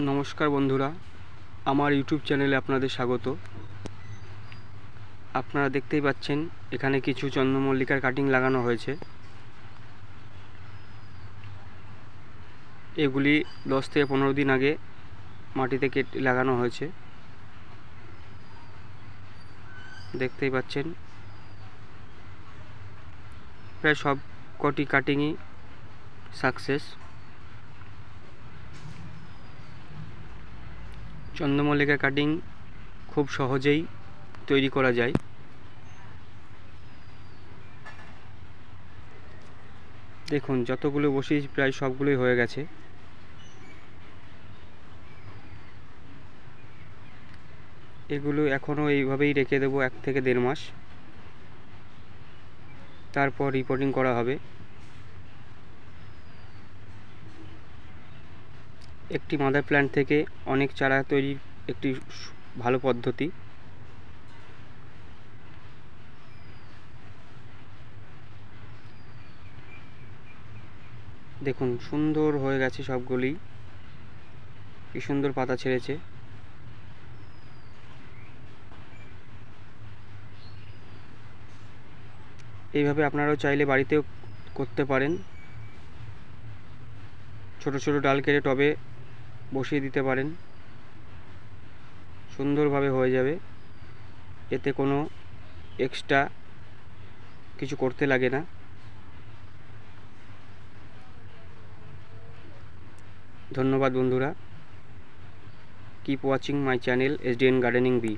নমস্কার বন্ধুরা, আমার ইউটিউব চ্যানেলে আপনাদের স্বাগত। আপনারা দেখতেই পাচ্ছেন এখানে কিছু চন্দ্রমল্লিকার কাটিং লাগানো হয়েছে। এগুলি 10 থেকে 15 দিন আগে মাটিতে কেটে লাগানো হয়েছে। দেখতেই পাচ্ছেন প্রায় সব কটি কাটিংই সাকসেস। চন্দ্রমল্লিকার কাটিং খুব সহজেই তৈরি করা যায়। দেখুন যতগুলো বসিয়েছি প্রায় সবগুলোই হয়ে গেছে। এগুলো এখনও এইভাবেই রেখে দেবো 1 থেকে 1.5 মাস, তারপর রিপোর্টিং করা হবে। একটি মাদার প্ল্যান্ট থেকে অনেক চারা তৈরির একটি ভালো পদ্ধতি। দেখুন সুন্দর হয়ে গেছে সবগুলি, কি সুন্দর পাতা ছেড়েছে। এইভাবে আপনারাও চাইলে বাড়িতেও করতে পারেন। ছোট ছোট ডাল কেটে টবে বসিয়ে দিতে পারেন, সুন্দরভাবে হয়ে যাবে। এতে কোনো এক্সট্রা কিছু করতে লাগে না। ধন্যবাদ বন্ধুরা। Keep watching my channel SDN gardening B.